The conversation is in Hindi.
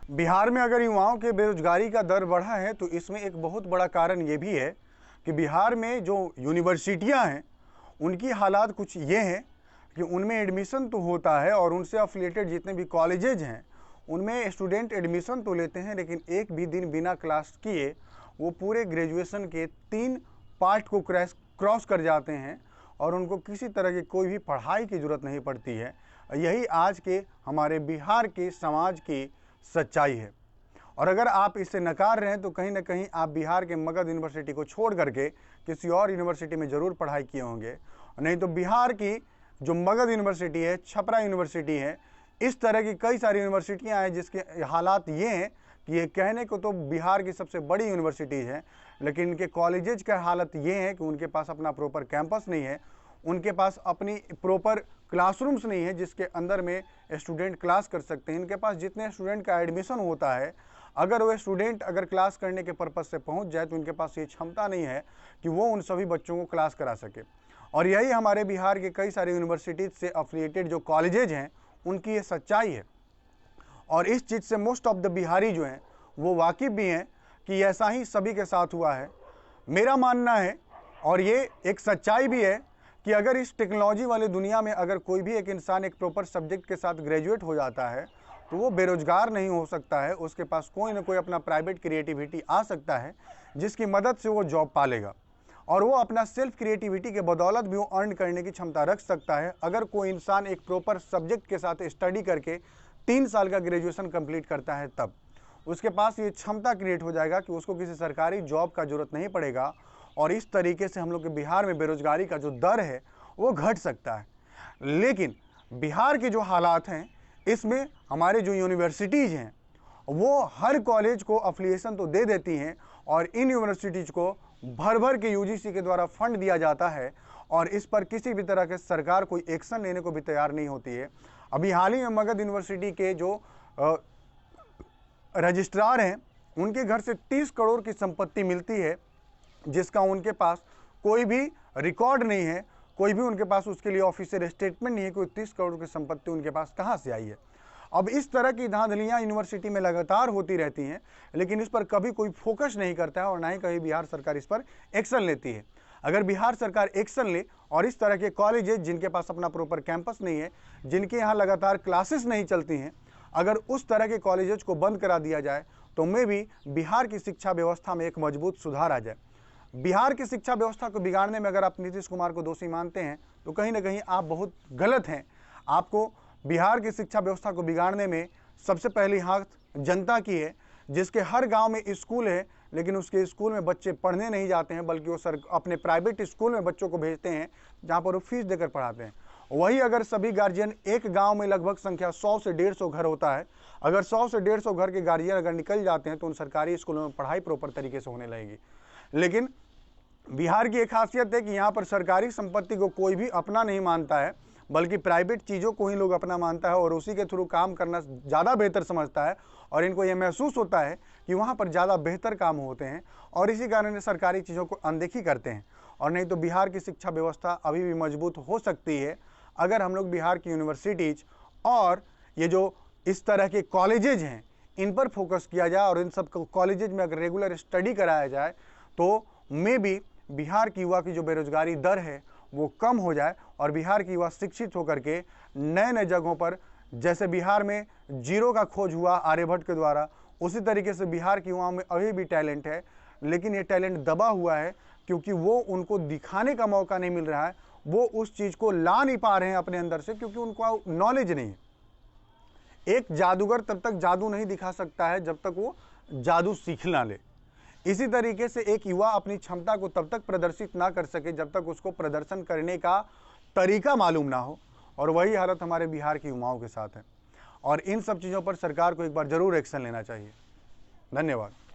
बिहार में अगर युवाओं के बेरोजगारी का दर बढ़ा है तो इसमें एक बहुत बड़ा कारण ये भी है कि बिहार में जो यूनिवर्सिटियां हैं उनकी हालात कुछ ये हैं कि उनमें एडमिशन तो होता है और उनसे अफिलिएटेड जितने भी कॉलेजेज हैं उनमें स्टूडेंट एडमिशन तो लेते हैं, लेकिन एक भी दिन बिना क्लास किए वो पूरे ग्रेजुएशन के 3 पार्ट को क्रॉस कर जाते हैं और उनको किसी तरह की कोई भी पढ़ाई की ज़रूरत नहीं पड़ती है। यही आज के हमारे बिहार के समाज की सच्चाई है। और अगर आप इसे नकार रहे हैं तो कहीं ना कहीं आप बिहार के मगध यूनिवर्सिटी को छोड़ करके किसी और यूनिवर्सिटी में ज़रूर पढ़ाई किए होंगे, नहीं तो बिहार की जो मगध यूनिवर्सिटी है, छपरा यूनिवर्सिटी है, इस तरह की कई सारी यूनिवर्सिटियां हैं जिसके हालात ये हैं कि ये कहने को तो बिहार की सबसे बड़ी यूनिवर्सिटीज़ हैं, लेकिन इनके कॉलेजेज का हालत ये है कि उनके पास अपना प्रॉपर कैंपस नहीं है, उनके पास अपनी प्रॉपर क्लासरूम्स नहीं है जिसके अंदर में स्टूडेंट क्लास कर सकते हैं। इनके पास जितने स्टूडेंट का एडमिशन होता है, अगर वह स्टूडेंट अगर क्लास करने के पर्पज़ से पहुंच जाए तो उनके पास ये क्षमता नहीं है कि वो उन सभी बच्चों को क्लास करा सके। और यही हमारे बिहार के कई सारे यूनिवर्सिटीज़ से अफिलिएटेड जो कॉलेजेज हैं उनकी ये सच्चाई है। और इस चीज़ से मोस्ट ऑफ द बिहारी जो हैं वो वाकिफ़ भी हैं कि ऐसा ही सभी के साथ हुआ है। मेरा मानना है और ये एक सच्चाई भी है कि अगर इस टेक्नोलॉजी वाली दुनिया में अगर कोई भी एक इंसान एक प्रॉपर सब्जेक्ट के साथ ग्रेजुएट हो जाता है तो वो बेरोजगार नहीं हो सकता है, उसके पास कोई ना कोई अपना प्राइवेट क्रिएटिविटी आ सकता है जिसकी मदद से वो जॉब पालेगा और वो अपना सेल्फ क्रिएटिविटी के बदौलत भी वो अर्न करने की क्षमता रख सकता है। अगर कोई इंसान एक प्रॉपर सब्जेक्ट के साथ स्टडी करके 3 साल का ग्रेजुएशन कंप्लीट करता है तब उसके पास ये क्षमता क्रिएट हो जाएगा कि उसको किसी सरकारी जॉब का जरूरत नहीं पड़ेगा और इस तरीके से हम लोग के बिहार में बेरोजगारी का जो दर है वो घट सकता है। लेकिन बिहार के जो हालात हैं इसमें हमारे जो यूनिवर्सिटीज़ हैं वो हर कॉलेज को अफिलिएशन तो दे देती हैं और इन यूनिवर्सिटीज़ को भर भर के यूजीसी के द्वारा फंड दिया जाता है और इस पर किसी भी तरह के सरकार कोई एक्शन लेने को भी तैयार नहीं होती है। अभी हाल ही में मगध यूनिवर्सिटी के जो रजिस्ट्रार हैं उनके घर से 30 करोड़ की संपत्ति मिलती है जिसका उनके पास कोई भी रिकॉर्ड नहीं है, कोई भी उनके पास उसके लिए ऑफिशियल स्टेटमेंट नहीं है कि 30 करोड़ की संपत्ति उनके पास कहाँ से आई है। अब इस तरह की धांधलियाँ यूनिवर्सिटी में लगातार होती रहती हैं, लेकिन इस पर कभी कोई फोकस नहीं करता है और ना ही कभी बिहार सरकार इस पर एक्शन लेती है। अगर बिहार सरकार एक्शन ले और इस तरह के कॉलेजेस जिनके पास अपना प्रॉपर कैंपस नहीं है, जिनके यहाँ लगातार क्लासेस नहीं चलती हैं, अगर उस तरह के कॉलेजेस को बंद करा दिया जाए तो मे भी बिहार की शिक्षा व्यवस्था में एक मजबूत सुधार आ जाए। बिहार की शिक्षा व्यवस्था को बिगाड़ने में अगर आप नीतीश कुमार को दोषी मानते हैं तो कहीं ना कहीं आप बहुत गलत हैं। आपको बिहार की शिक्षा व्यवस्था को बिगाड़ने में सबसे पहली हाथ जनता की है, जिसके हर गांव में स्कूल है लेकिन उसके स्कूल में बच्चे पढ़ने नहीं जाते हैं, बल्कि वो अपने प्राइवेट स्कूल में बच्चों को भेजते हैं जहां पर वो फीस देकर पढ़ाते हैं। वही अगर सभी गार्जियन, एक गांव में लगभग संख्या 100 से 150 घर होता है, अगर 100 से 150 घर के गार्जियन अगर निकल जाते हैं तो उन सरकारी स्कूलों में पढ़ाई प्रॉपर तरीके से होने लगेगी। लेकिन बिहार की एक खासियत है कि यहाँ पर सरकारी संपत्ति को कोई भी अपना नहीं मानता है, बल्कि प्राइवेट चीज़ों को ही लोग अपना मानता है और उसी के थ्रू काम करना ज़्यादा बेहतर समझता है और इनको ये महसूस होता है कि वहाँ पर ज़्यादा बेहतर काम होते हैं और इसी कारण सरकारी चीज़ों को अनदेखी करते हैं। और नहीं तो बिहार की शिक्षा व्यवस्था अभी भी मजबूत हो सकती है अगर हम लोग बिहार की यूनिवर्सिटीज़ और ये जो इस तरह के कॉलेजेज हैं इन पर फोकस किया जाए और इन सब कॉलेजेज में अगर रेगुलर स्टडी कराया जाए तो मे बी बिहार की युवा की जो बेरोजगारी दर है वो कम हो जाए और बिहार की युवा शिक्षित होकर के नए नए जगहों पर, जैसे बिहार में जीरो का खोज हुआ आर्यभट्ट के द्वारा, उसी तरीके से बिहार की युवाओं में अभी भी टैलेंट है, लेकिन ये टैलेंट दबा हुआ है क्योंकि वो उनको दिखाने का मौका नहीं मिल रहा है, वो उस चीज़ को ला नहीं पा रहे हैं अपने अंदर से क्योंकि उनको नॉलेज नहीं है। एक जादूगर तब तक जादू नहीं दिखा सकता है जब तक वो जादू सीख ना ले। इसी तरीके से एक युवा अपनी क्षमता को तब तक प्रदर्शित ना कर सके जब तक उसको प्रदर्शन करने का तरीका मालूम ना हो, और वही हालत हमारे बिहार की युवाओं के साथ है। और इन सब चीज़ों पर सरकार को एक बार ज़रूर एक्शन लेना चाहिए। धन्यवाद।